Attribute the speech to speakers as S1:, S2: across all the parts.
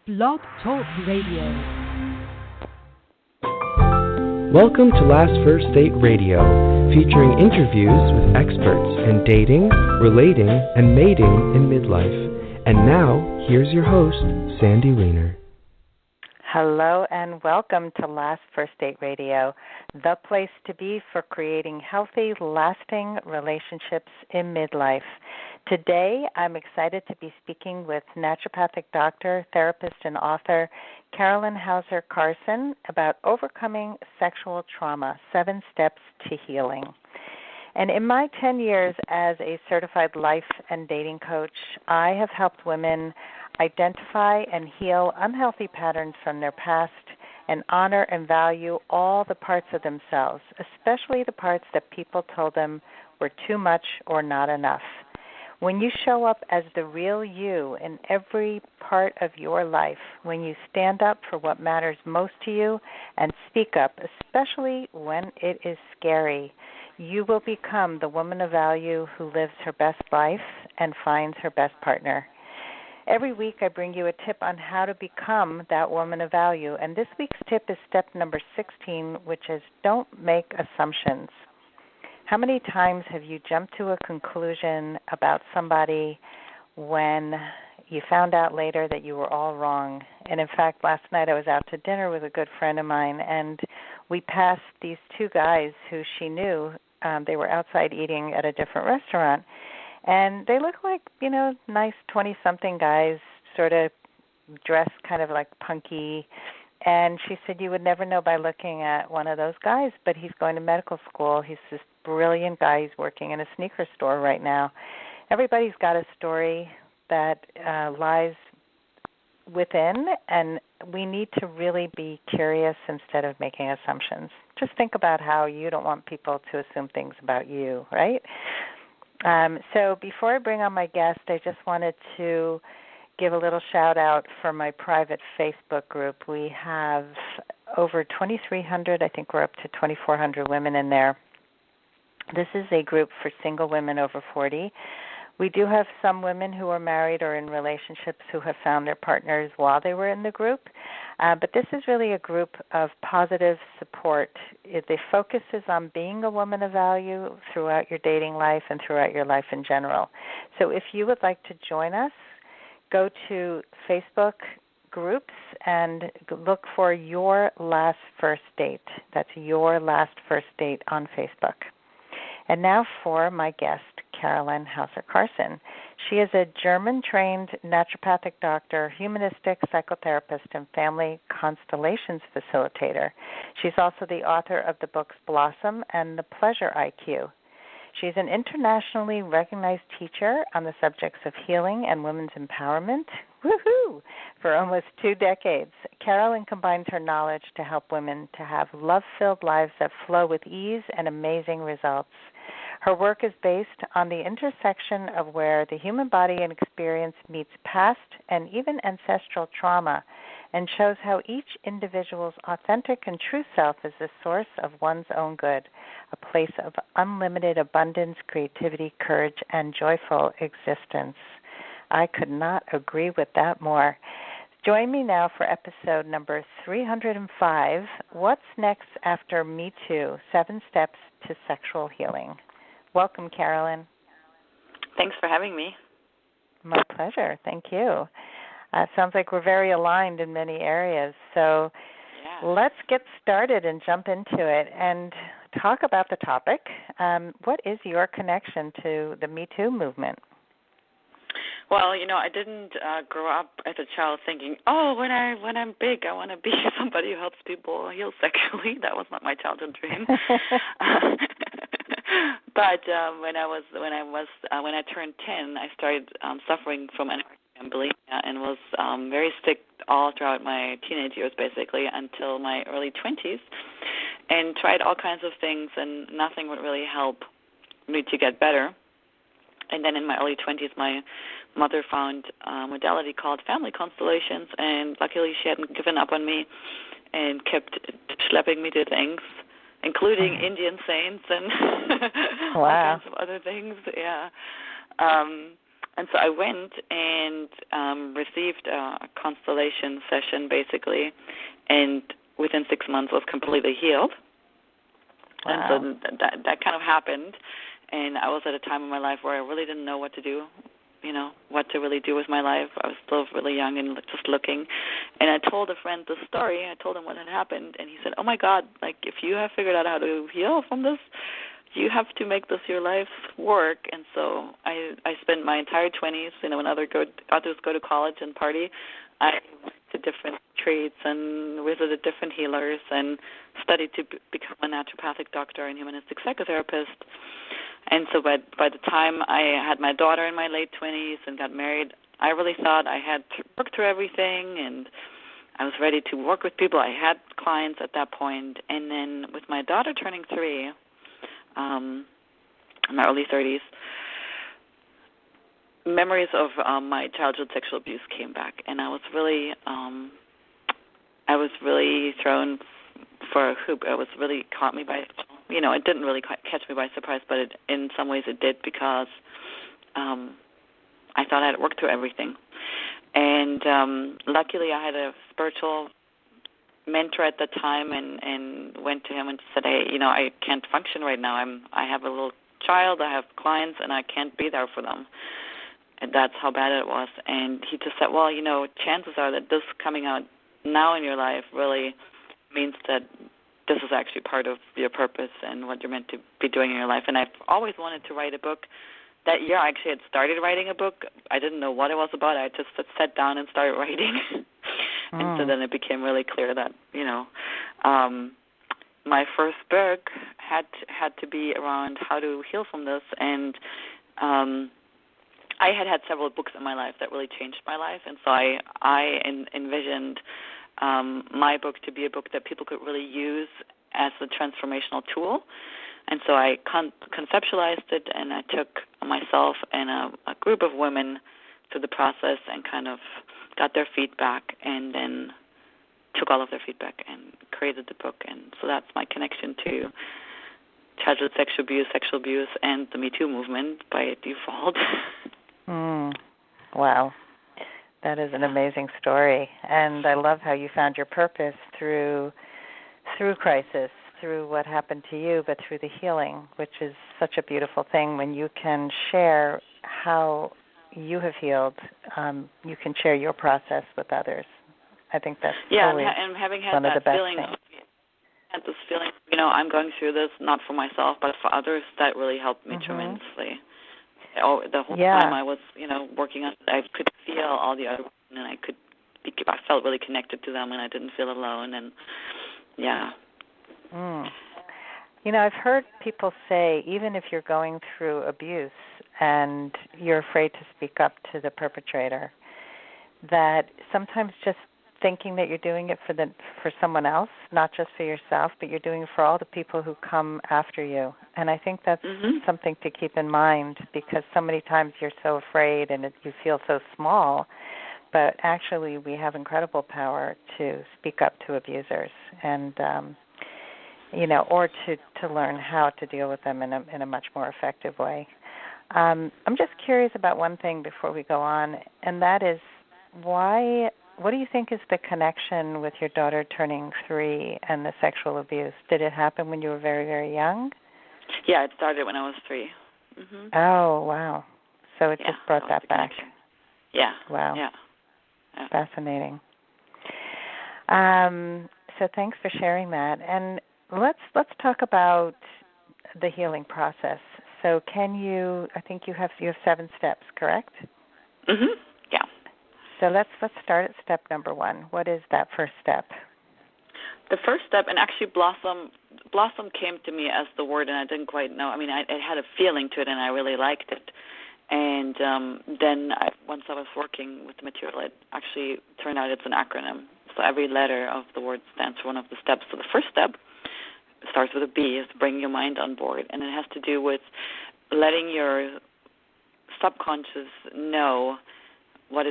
S1: Blog Talk Radio.
S2: Welcome to Last First Date Radio, featuring interviews with experts in dating, relating, and mating in midlife. And now, here's your host, Sandy Weiner.
S3: Hello and welcome to Last First Date Radio, the place to be for creating healthy, lasting relationships in midlife. Today, I'm excited to be speaking with naturopathic doctor, therapist, and author Carolin Hauser-Carson about overcoming sexual trauma, 7 steps to healing. And in my 10 years as a certified life and dating coach, I have helped women identify and heal unhealthy patterns from their past and honor and value all the parts of themselves, especially the parts that people told them were too much or not enough. When you show up as the real you in every part of your life, when you stand up for what matters most to you and speak up, especially when it is scary, you will become the woman of value who lives her best life and finds her best partner. Every week I bring you a tip on how to become that woman of value, and this week's tip is step number 16, which is don't make assumptions. How many times have you jumped to a conclusion about somebody when you found out later that you were all wrong? And in fact, last night I was out to dinner with a good friend of mine, and we passed these 2 guys who she knew. They were outside eating at a different restaurant. And they look like, nice 20-something guys, sort of dressed kind of like punky. And she said you would never know by looking at one of those guys, but he's going to medical school. He's this brilliant guy. He's working in a sneaker store right now. Everybody's got a story that lies within, and we need to really be curious instead of making assumptions. Just think about how you don't want people to assume things about you, right? So before I bring on my guest, I just wanted to give a little shout-out for my private Facebook group. We have over 2,300, I think we're up to 2,400 women in there. This is a group for single women over 40. We do have some women who are married or in relationships who have found their partners while they were in the group. But this is really a group of positive support. The focus is on being a woman of value throughout your dating life and throughout your life in general. So if you would like to join us, go to Facebook groups and look for Your Last First Date. That's Your Last First Date on Facebook. And now for my guest, Carolin Hauser-Carson. She is a German-trained naturopathic doctor, humanistic psychotherapist, and family constellations facilitator. She's also the author of the books Blossom and The Pleasure IQ. She's an internationally recognized teacher on the subjects of healing and women's empowerment. Woohoo! For almost 2 decades, Carolin combines her knowledge to help women to have love-filled lives that flow with ease and amazing results. Her work is based on the intersection of where the human body and experience meets past and even ancestral trauma, and shows how each individual's authentic and true self is the source of one's own good, a place of unlimited abundance, creativity, courage, and joyful existence. I could not agree with that more. Join me now for episode number 305, What's Next After Me Too? 7 Steps to Sexual Healing. Welcome, Carolin.
S4: Thanks for having me.
S3: My pleasure. Thank you. Sounds like we're very aligned in many areas. So Let's get started and jump into it and talk about the topic. What is your connection to the Me Too movement?
S4: Well, I didn't grow up as a child thinking, when I'm big, I want to be somebody who helps people heal sexually. That was not my childhood dream. But when I turned 10, I started suffering from anorexia and bulimia, and was very sick all throughout my teenage years, basically, until my early 20s, and tried all kinds of things, and nothing would really help me to get better. And then in my early 20s, my mother found a modality called family constellations, and luckily she hadn't given up on me and kept schlepping me to things, including Indian saints and all kinds of other things. Yeah. And so I went and received a constellation session, basically, and within 6 months was completely healed.
S3: Wow.
S4: And so that kind of happened, and I was at a time in my life where I really didn't know what to do, what to really do with my life. I was still really young and just looking. And I told a friend the story. I told him what had happened, and he said, oh, my God, like, if you have figured out how to heal from this, you have to make this your life's work. And so I spent my entire 20s, when others go to college and party, I went to different retreats and visited different healers and studied to become a naturopathic doctor and humanistic psychotherapist. And so by the time I had my daughter in my late 20s and got married, I really thought I had worked through everything and I was ready to work with people. I had clients at that point. And then with my daughter turning 3, in my early 30s, memories of my childhood sexual abuse came back, and I was really thrown for a hoop. It was really caught me by, it didn't really catch me by surprise, but in some ways it did, because I thought I had worked through everything. And luckily I had a spiritual mentor at the time and went to him and said, hey, I can't function right now. I have a little child, I have clients, and I can't be there for them. And that's how bad it was. And he just said, well, chances are that this coming out now in your life really means that this is actually part of your purpose and what you're meant to be doing in your life. And I've always wanted to write a book. That year I actually had started writing a book. I didn't know what it was about. I just sat down and started writing. And so then it became really clear that, my first book had to be around how to heal from this. And I had several books in my life that really changed my life. And so I envisioned my book to be a book that people could really use as a transformational tool. And so I conceptualized it, and I took myself and a group of women through the process and kind of got their feedback, and then took all of their feedback and created the book. And so that's my connection to childhood sexual abuse, and the Me Too movement by default.
S3: Wow. That is an amazing story. And I love how you found your purpose through crisis, through what happened to you, but through the healing, which is such a beautiful thing. When you can share how you have healed, you can share your process with others. I think that's
S4: and having had
S3: one of the best
S4: feeling,
S3: things.
S4: had this feeling, I'm going through this not for myself but for others, that really helped me tremendously. The whole time I was, working on it, I could feel all the other women, and I felt really connected to them, and I didn't feel alone, and
S3: I've heard people say, even if you're going through abuse and you're afraid to speak up to the perpetrator, that sometimes just thinking that you're doing it for someone else, not just for yourself, but you're doing it for all the people who come after you. And I think that's something to keep in mind, because so many times you're so afraid and you feel so small, but actually we have incredible power to speak up to abusers and or to learn how to deal with them in a much more effective way. I'm just curious about one thing before we go on, and that is what do you think is the connection with your daughter turning 3 and the sexual abuse? Did it happen when you were very, very young?
S4: Yeah, it started when I was 3.
S3: Oh, wow. So it just brought that back.
S4: Yeah.
S3: Wow.
S4: Yeah.
S3: Fascinating. So thanks for sharing that. And let's talk about the healing process. So I think you have 7 steps, correct?
S4: Yeah.
S3: So let's start at step number 1. What is that first step?
S4: The first step, and actually blossom came to me as the word, and I didn't quite know. I mean, it had a feeling to it, and I really liked it. And then once I was working with the material, it actually turned out it's an acronym. So every letter of the word stands for one of the steps. So the first step starts with a B, is bring your mind on board, and it has to do with letting your subconscious know what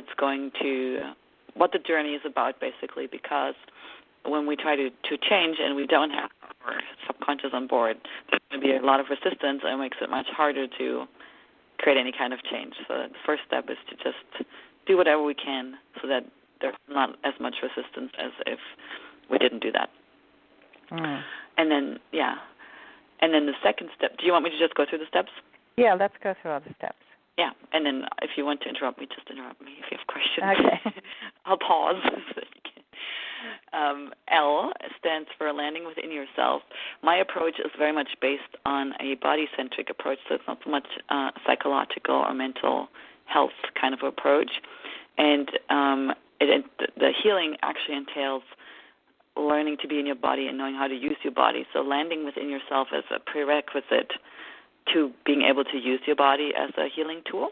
S4: the journey is about, basically, because when we try to change and we don't have our subconscious on board, there's going to be a lot of resistance, and it makes it much harder to create any kind of change. So the first step is to just do whatever we can so that there's not as much resistance as if we didn't do that. And then, and then the second step, do you want me to just go through the steps?
S3: Yeah, let's go through all the steps.
S4: Yeah, and then if you want to interrupt me, just interrupt me if you have questions.
S3: Okay.
S4: I'll pause. L stands for landing within yourself. My approach is very much based on a body-centric approach, so it's not so much psychological or mental health kind of approach. And the healing actually entails learning to be in your body and knowing how to use your body. So landing within yourself is a prerequisite to being able to use your body as a healing tool.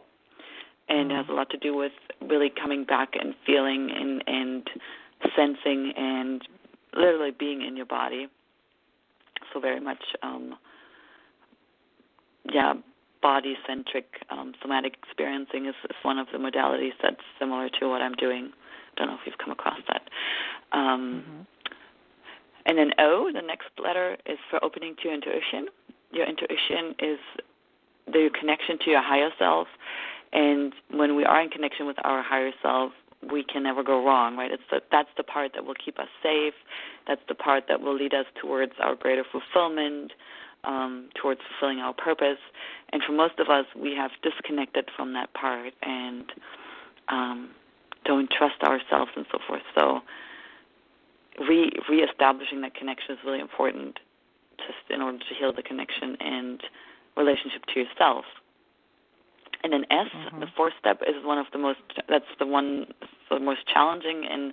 S4: And it has a lot to do with really coming back and feeling and sensing and literally being in your body. So very much, body-centric somatic experiencing is one of the modalities that's similar to what I'm doing. I don't know if you've come across that. And then O, the next letter, is for opening to your intuition. Your intuition is the connection to your higher self, and when we are in connection with our higher self, we can never go wrong, right? That's the part that will keep us safe. That's the part that will lead us towards our greater fulfillment, towards fulfilling our purpose. And for most of us, we have disconnected from that part and don't trust ourselves and so forth. So reestablishing that connection is really important just in order to heal the connection and relationship to yourself. And then S, the fourth step, is one of the most, that's the most challenging and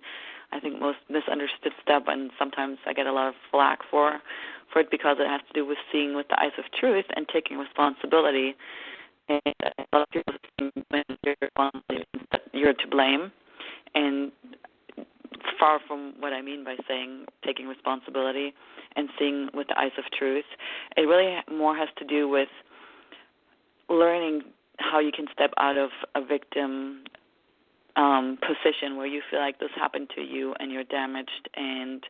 S4: I think most misunderstood step, and sometimes I get a lot of flack for it because it has to do with seeing with the eyes of truth and taking responsibility. And a lot of people think when you're to blame, and far from what I mean by saying taking responsibility and seeing with the eyes of truth. It really more has to do with learning how you can step out of a victim position where you feel like this happened to you and you're damaged and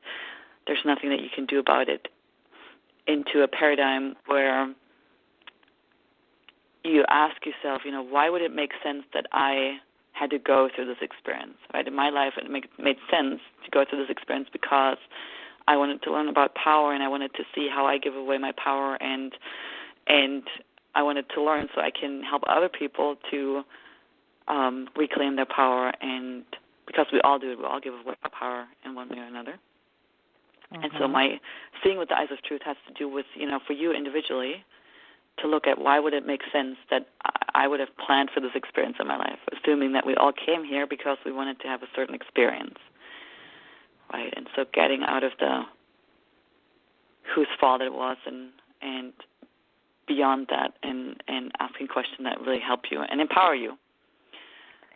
S4: there's nothing that you can do about it, into a paradigm where you ask yourself, why would it make sense that I had to go through this experience, right? In my life, it made sense to go through this experience because I wanted to learn about power and I wanted to see how I give away my power and I wanted to learn so I can help other people to reclaim their power, and because we all do it, we all give away our power in one way or another. And so my seeing with the eyes of truth has to do with, for you individually, to look at why would it make sense that I would have planned for this experience in my life, assuming that we all came here because we wanted to have a certain experience, right? And so getting out of the whose fault it was and beyond that and asking questions that really help you and empower you.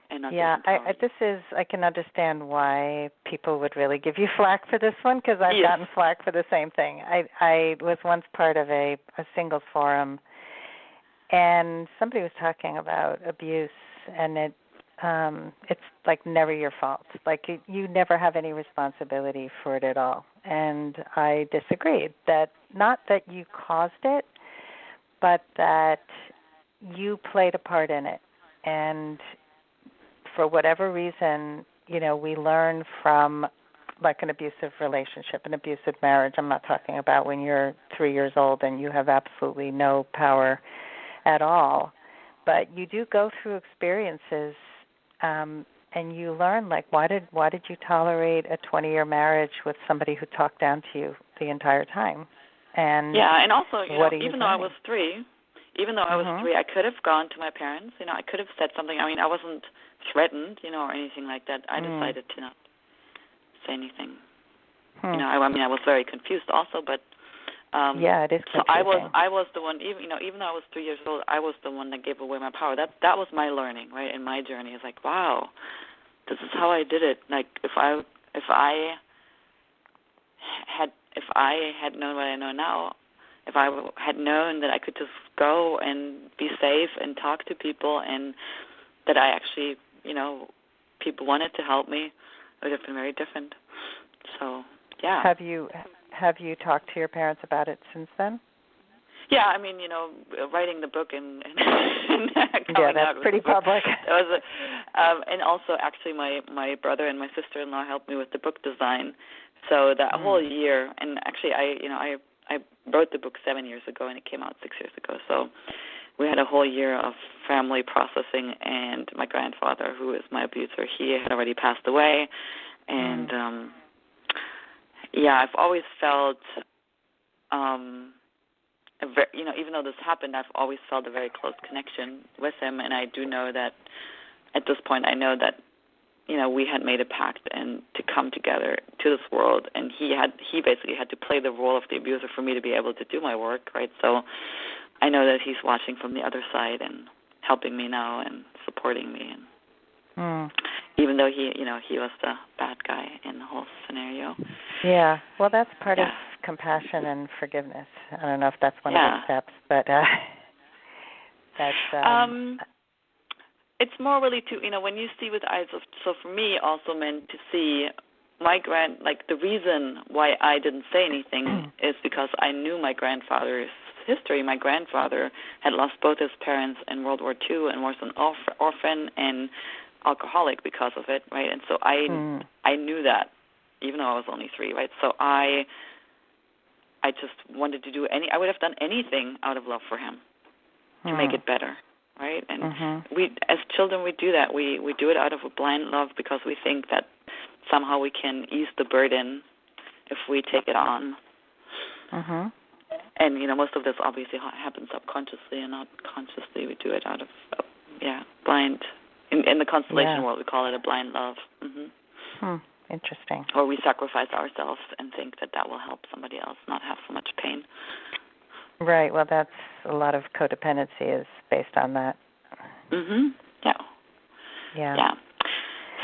S4: And not I can understand why people would really give you flack for this one, because I've gotten flack for the same thing. I was once part of a singles forum, and somebody was talking about abuse, and it's like never your fault. Like you never have any responsibility for it at all. And I disagreed, that not that you caused it, but that you played a part in it. And for whatever reason, we learn from like an abusive relationship, an abusive marriage. I'm not talking about when you're 3 years old and you have absolutely no power at all. But you do go through experiences and you learn, like, why did you tolerate a 20-year marriage with somebody who talked down to you the entire time? And and also, even though I was 3, I could have gone to my parents. I could have said something. I mean, I wasn't threatened, or anything like that. I decided to not say anything. I was very confused also, but
S3: it is confusing.
S4: So I was the one, even though I was 3 years old, I was the one that gave away my power. That was my learning, right? In my journey, it's like, wow, this is how I did it. Like if I had known what I know now, if I had known that I could just go and be safe and talk to people, and that I actually, people wanted to help me, it would have been very different. So, yeah.
S3: Have you talked to your parents about it since then?
S4: Yeah, I mean, writing the book and
S3: Yeah, that's pretty public.
S4: That was and also, actually, my brother and my sister-in-law helped me with the book design. So that whole year, and actually, I wrote the book 7 years ago, and it came out 6 years ago. So we had a whole year of family processing, and my grandfather, who is my abuser, he had already passed away, and I've always felt, even though this happened, I've always felt a very close connection with him, and I do know that at this point, I know that we had made a pact and to come together to this world, and he basically had to play the role of the abuser for me to be able to do my work, right? So I know that he's watching from the other side and helping me now and supporting me, and even though he was the bad guy in the whole scenario.
S3: Yeah, well, that's part of compassion and forgiveness. I don't know if that's one of the steps, but that's.
S4: It's more really to, when you see with eyes of, so for me also meant to see the reason why I didn't say anything is because I knew my grandfather's history. My grandfather had lost both his parents in World War II and was an orphan and alcoholic because of it, right? And so I knew that, even though I was only 3, right? So I just wanted to I would have done anything out of love for him to make it better. Right, and we, as children, we do that. We do it out of a blind love because we think that somehow we can ease the burden if we take it on. And most of this obviously happens subconsciously and not consciously. We do it out of blind. In the constellation world, we call it a blind love.
S3: Interesting.
S4: Or we sacrifice ourselves and think that will help somebody else not have so much pain.
S3: Right. Well, that's a lot of codependency is based on that.
S4: Yeah.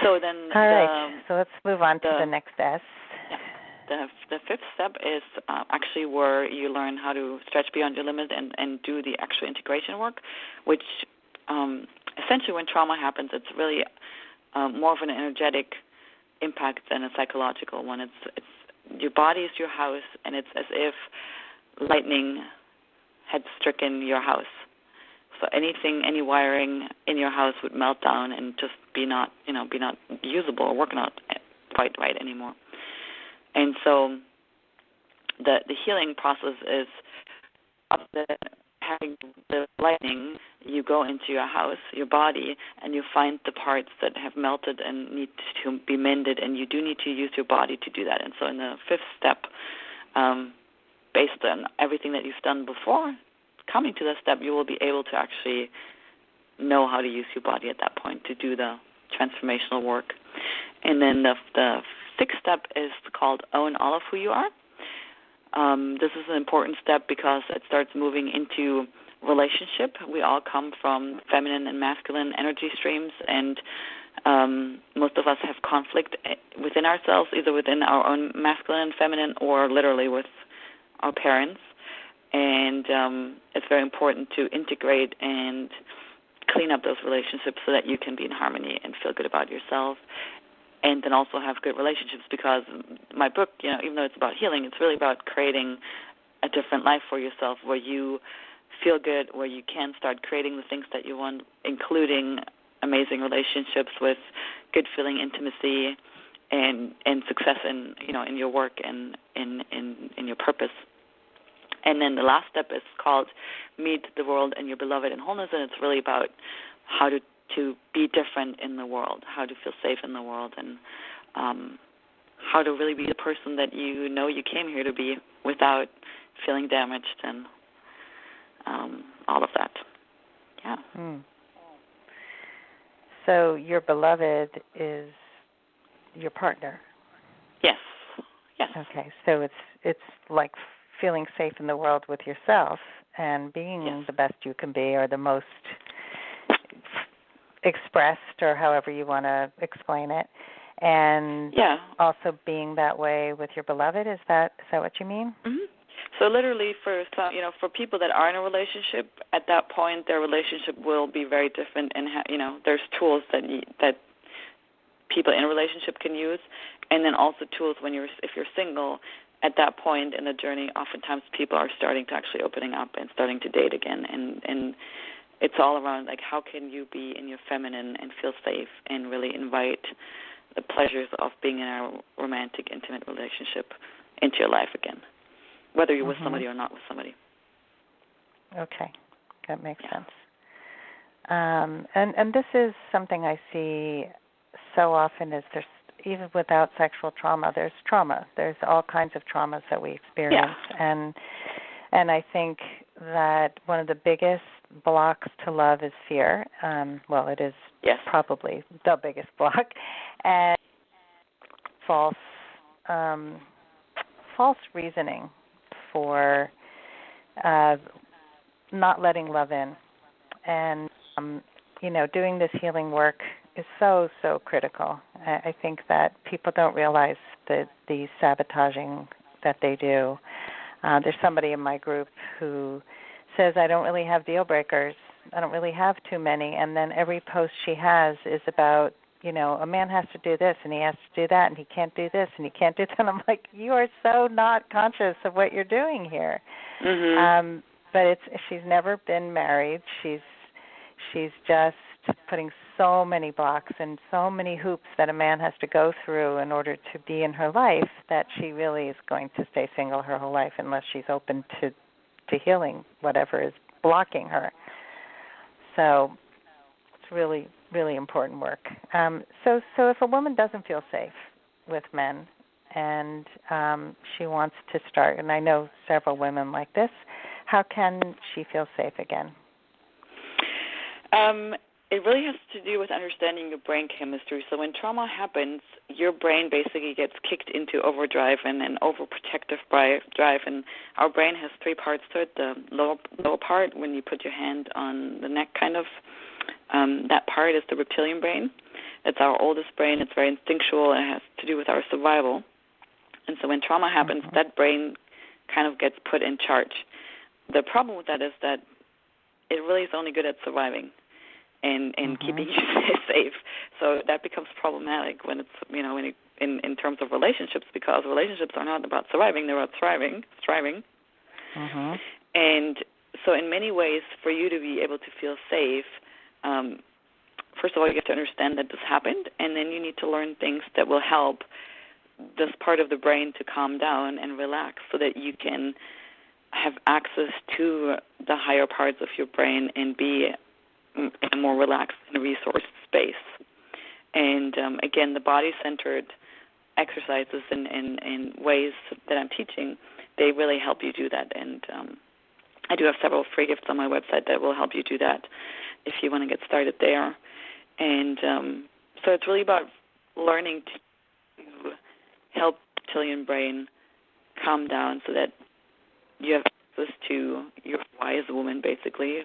S4: So then,
S3: all right. So let's move on to the next S.
S4: Yeah. The fifth step is actually where you learn how to stretch beyond your limit and do the actual integration work, which essentially when trauma happens, it's really more of an energetic impact than a psychological one. It's your body is your house, and it's as if lightning had stricken your house. So any wiring in your house would melt down and just be not usable or work not quite right anymore. And so the healing process is up there, having the lightning, you go into your house, your body, and you find the parts that have melted and need to be mended, and you do need to use your body to do that. And so in the fifth step, based on everything that you've done before, coming to that step, you will be able to actually know how to use your body at that point to do the transformational work. And then the sixth step is called Own All of Who You Are. This is an important step because it starts moving into relationship. We all come from feminine and masculine energy streams, and most of us have conflict within ourselves, either within our own masculine and feminine or literally with our parents. And it's very important to integrate and clean up those relationships so that you can be in harmony and feel good about yourself, and then also have good relationships, because my book, even though it's about healing, it's really about creating a different life for yourself where you feel good, where you can start creating the things that you want, including amazing relationships with good feeling intimacy and success in your work and in your purpose. And then the last step is called Meet the World and Your Beloved in Wholeness, and it's really about how to be different in the world, how to feel safe in the world, and how to really be the person that you came here to be without feeling damaged and all of that. Yeah.
S3: So your beloved is your partner.
S4: Yes.
S3: Okay. So it's like feeling safe in the world with yourself and being the best you can be, or the most expressed, or however you want to explain it, and also being that way with your beloved. Is that what you mean?
S4: Mm-hmm. So literally, for people that are in a relationship, at that point, their relationship will be very different, and there's tools that people in a relationship can use, and then also tools if you're single. At that point in the journey, oftentimes people are starting to actually opening up and starting to date again, and it's all around, like, how can you be in your feminine and feel safe and really invite the pleasures of being in a romantic, intimate relationship into your life again, whether you're with somebody or not with somebody.
S3: Okay, that makes sense. And this is something I see so often is there's, even without sexual trauma, there's trauma. There's all kinds of traumas that we experience. Yeah. And I think that one of the biggest blocks to love is fear. Well, it is probably the biggest block. And false reasoning for not letting love in. And, doing this healing work is so, so critical. I think that people don't realize the sabotaging that they do. There's somebody in my group who says, I don't really have deal breakers. I don't really have too many. And then every post she has is about, a man has to do this and he has to do that and he can't do this and he can't do that. And I'm like, you are so not conscious of what you're doing here. Mm-hmm. But she's never been married. She's just putting so many blocks and so many hoops that a man has to go through in order to be in her life that she really is going to stay single her whole life unless she's open to healing whatever is blocking her. So it's really, really important work. So if a woman doesn't feel safe with men and she wants to start, and I know several women like this, how can she feel safe again?
S4: It really has to do with understanding your brain chemistry. So when trauma happens, your brain basically gets kicked into overdrive and an overprotective drive. And our brain has three parts to it. The lower part, when you put your hand on the neck kind of, that part is the reptilian brain. It's our oldest brain. It's very instinctual. It has to do with our survival. And so when trauma happens, that brain kind of gets put in charge. The problem with that is that it really is only good at surviving and keeping you safe. So that becomes problematic when it's, in terms of relationships, because relationships are not about surviving, they're about thriving. And so in many ways, for you to be able to feel safe, first of all, you have to understand that this happened, and then you need to learn things that will help this part of the brain to calm down and relax so that you can have access to the higher parts of your brain and be in a more relaxed and resourced space. And, again, the body-centered exercises and ways that I'm teaching, they really help you do that. And I do have several free gifts on my website that will help you do that if you want to get started there. And so it's really about learning to help the reptilian brain calm down so that you have access to your wise woman, basically,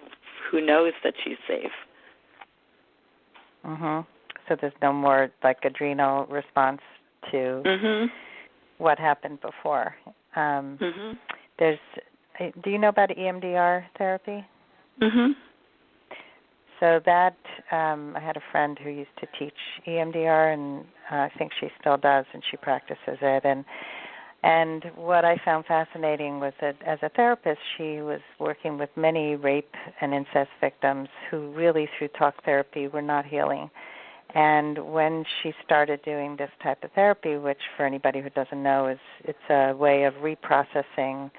S4: who knows that she's safe.
S3: So there's no more, adrenal response to what happened before. Do you know about EMDR therapy? So that, I had a friend who used to teach EMDR, and I think she still does, and she practices it. And what I found fascinating was that as a therapist, she was working with many rape and incest victims who really, through talk therapy, were not healing. And when she started doing this type of therapy, which for anybody who doesn't know, it's a way of reprocessing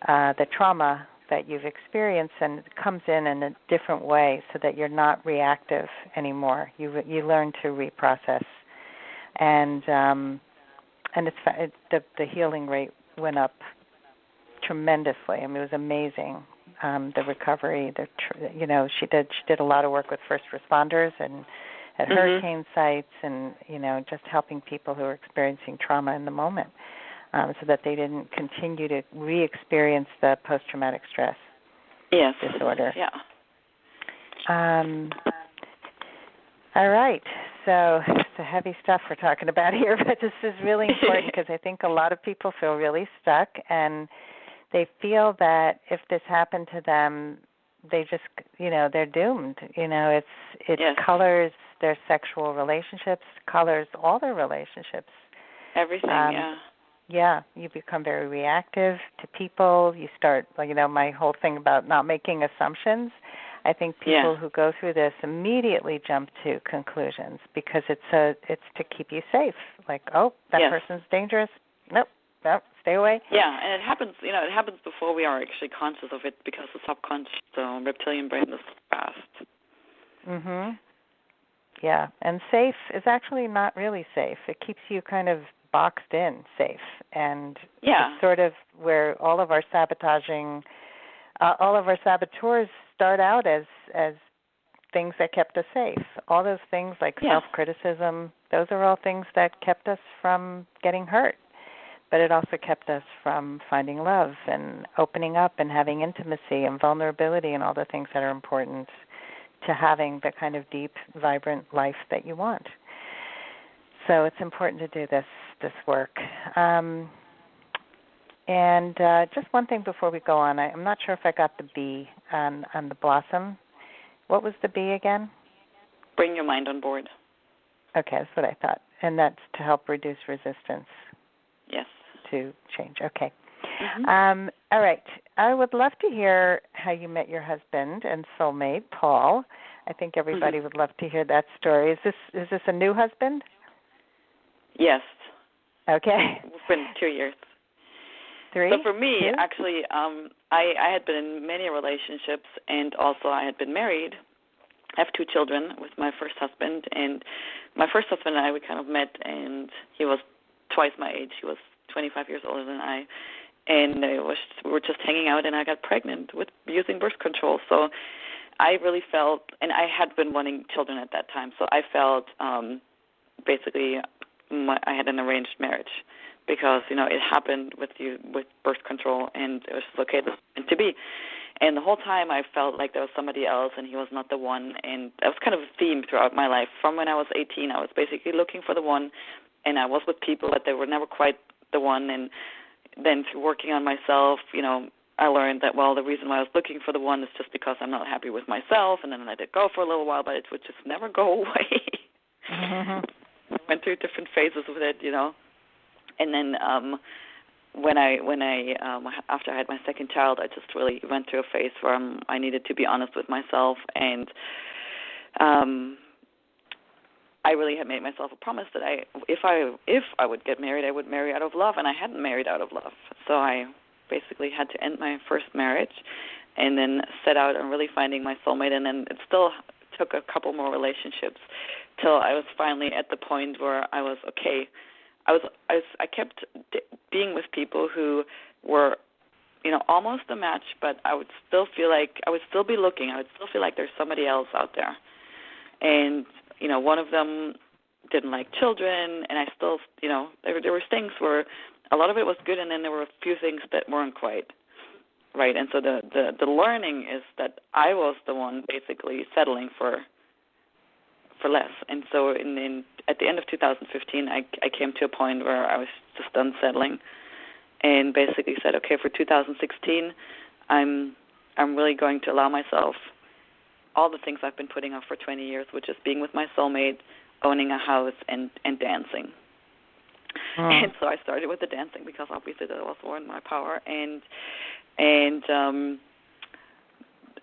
S3: the trauma that you've experienced, and it comes in a different way so that you're not reactive anymore. You learn to reprocess. And the healing rate went up tremendously. I mean, it was amazing. The recovery, she did a lot of work with first responders and at hurricane sites, and just helping people who are experiencing trauma in the moment, so that they didn't continue to re-experience the post-traumatic stress disorder.
S4: Yeah.
S3: All right. So it's the heavy stuff we're talking about here, but this is really important because I think a lot of people feel really stuck, and they feel that if this happened to them, they just, they're doomed. It colors their sexual relationships, colors all their relationships.
S4: Everything,
S3: Yeah, you become very reactive to people. You start, my whole thing about not making assumptions. I think people who go through this immediately jump to conclusions because it's to keep you safe. Like, oh, that person's dangerous. Nope, stay away.
S4: Yeah, and it happens before we are actually conscious of it because the subconscious, the reptilian brain is fast.
S3: Mhm. Yeah, and safe is actually not really safe. It keeps you kind of boxed in safe, and it's sort of where all of our saboteurs start out as things that kept us safe. All those things like self-criticism, those are all things that kept us from getting hurt. But it also kept us from finding love and opening up and having intimacy and vulnerability and all the things that are important to having the kind of deep, vibrant life that you want. So it's important to do this work. And just one thing before we go on, I'm not sure if I got the B on the blossom. What was the B again?
S4: Bring your mind on board.
S3: Okay, that's what I thought. And that's to help reduce resistance.
S4: Yes.
S3: To change. Okay.
S4: Mm-hmm.
S3: All right. I would love to hear how you met your husband and soulmate, Paul. I think everybody would love to hear that story. Is this a new husband?
S4: Yes.
S3: Okay.
S4: It's been 2 years.
S3: 3?
S4: So for me, actually, I had been in many relationships, and also I had been married. I have 2 children with my first husband, and my first husband and I, we kind of met, and he was twice my age. He was 25 years older than I, and we were just hanging out, and I got pregnant with using birth control. So I really felt, and I had been wanting children at that time, so I felt basically I had an arranged marriage because, it happened with birth control, and it was okay to be. And the whole time I felt like there was somebody else, and he was not the one, and that was kind of a theme throughout my life. From when I was 18, I was basically looking for the one, and I was with people, but they were never quite the one. And then through working on myself, I learned that, well, the reason why I was looking for the one is just because I'm not happy with myself, and then I let it go for a little while, but it would just never go away. I went through different phases with it, And then when I after I had my second child, I just really went through a phase where I needed to be honest with myself, and I really had made myself a promise that if I would get married, I would marry out of love, and I hadn't married out of love. So I basically had to end my first marriage and then set out on really finding my soulmate, and then it still took a couple more relationships till I was finally at the point where I was okay. I kept being with people who were, almost a match, but I would still feel like I would still be looking. I would still feel like there's somebody else out there. And, one of them didn't like children, and I still, there were things where a lot of it was good, and then there were a few things that weren't quite right. And so the learning is that I was the one basically settling for less. And so at the end of 2015, I came to a point where I was just done settling, and basically said, okay, for 2016, I'm really going to allow myself all the things I've been putting off for 20 years, which is being with my soulmate, owning a house, and dancing. And so I started with the dancing because obviously that was more in my power, and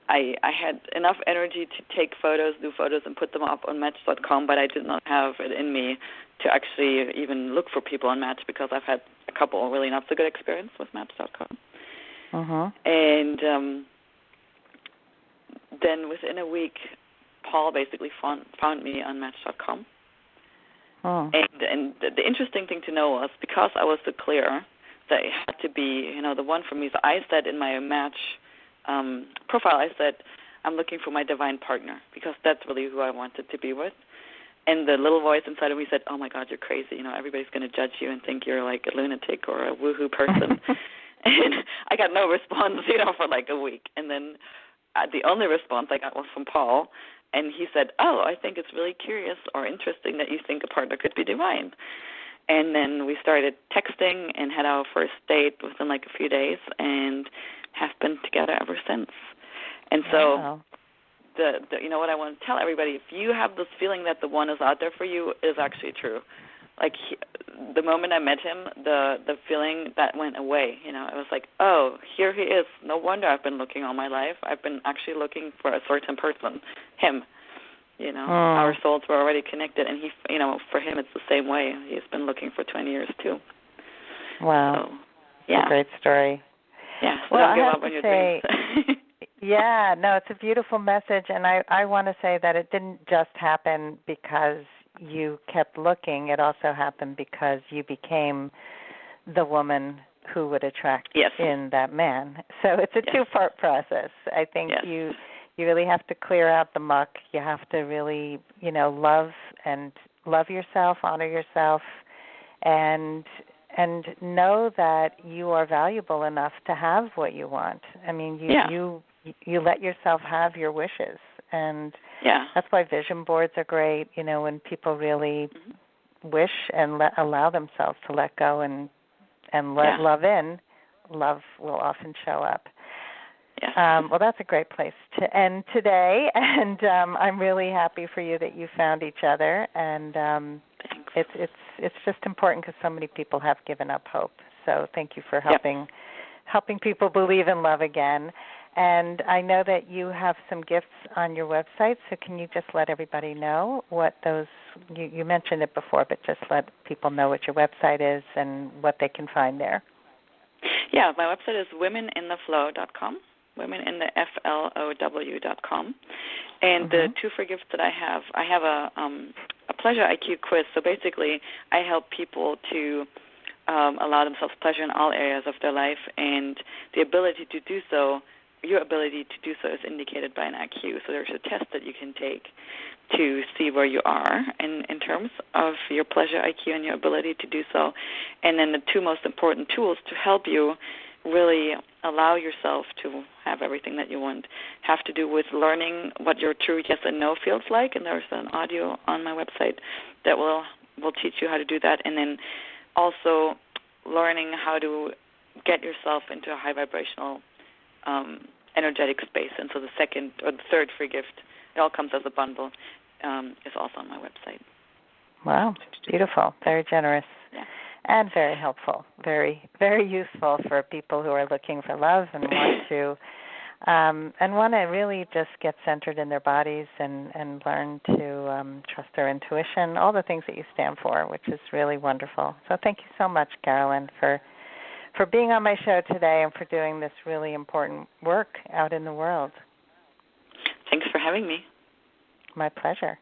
S4: I had enough energy to take photos, do photos, and put them up on Match.com, but I did not have it in me to actually even look for people on Match because I've had a couple really not so good experience with Match.com. And then within a week, Paul basically found me on Match.com. And the interesting thing to know was because I was so clear that it had to be, the one for me. So I said in my Match profile, I said, I'm looking for my divine partner because that's really who I wanted to be with. And the little voice inside of me said, oh, my God, you're crazy. Everybody's going to judge you and think you're like a lunatic or a woohoo person. And I got no response, for like a week. And then the only response I got was from Paul. And he said, oh, I think it's really curious or interesting that you think a partner could be divine. And then we started texting and had our first date within like a few days and have been together ever since. And so what I want to tell everybody, if you have this feeling that the one is out there for you, is actually true. the moment I met him, the feeling that went away. You know, it was like, oh, here he is. No wonder I've been looking all my life. I've been actually looking for a certain person, him. You know, our souls were already connected, and he, you know, for him it's the same way. He's been looking for 20 years too.
S3: Wow,
S4: so, yeah,
S3: it's a great story.
S4: Yeah, so
S3: well,
S4: don't give
S3: I
S4: up
S3: have
S4: on
S3: to
S4: your
S3: say,
S4: dreams.
S3: yeah, no, it's a beautiful message, and I want to say that it didn't just happen because you kept looking. It also happened because you became the woman who would attract in that man. So it's a two-part process. I think you really have to clear out the muck. You have to really, you know, love yourself, honor yourself, and know that you are valuable enough to have what you want. I mean, you let yourself have your wishes, and that's why vision boards are great. You know, when people really wish and allow themselves to let go and let love in, love will often show up. Well, that's a great place to end today, and I'm really happy for you that you found each other. And it's just important because so many people have given up hope. So thank you for helping people believe in love again. And I know that you have some gifts on your website, so can you just let everybody know what those, you mentioned it before, but just let people know what your website is and what they can find there.
S4: Yeah, my website is womenintheflow.com, womenintheflow.com. And the two free gifts that I have a pleasure IQ quiz. So basically, I help people to allow themselves pleasure in all areas of their life, and the ability to do so, your ability to do so is indicated by an IQ. So there's a test that you can take to see where you are in terms of your pleasure IQ and your ability to do so. And then the two most important tools to help you really allow yourself to have everything that you want have to do with learning what your true yes and no feels like. And there's an audio on my website that will teach you how to do that. And then also learning how to get yourself into a high vibrational energetic space. And so the second or the third free gift, it all comes as a bundle, is also on my website.
S3: Wow, beautiful, very generous, and very helpful, very, very useful for people who are looking for love and want to really just get centered in their bodies and learn to trust their intuition, all the things that you stand for, which is really wonderful. So thank you so much, Carolin, for being on my show today and for doing this really important work out in the world.
S4: Thanks for having me.
S3: My pleasure.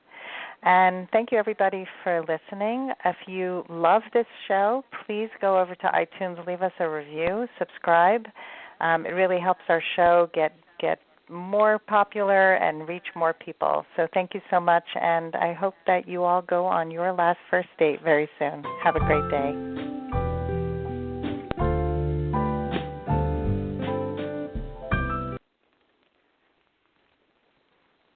S3: And thank you, everybody, for listening. If you love this show, please go over to iTunes, leave us a review, subscribe. It really helps our show get more popular and reach more people. So thank you so much, and I hope that you all go on your last first date very soon. Have a great day.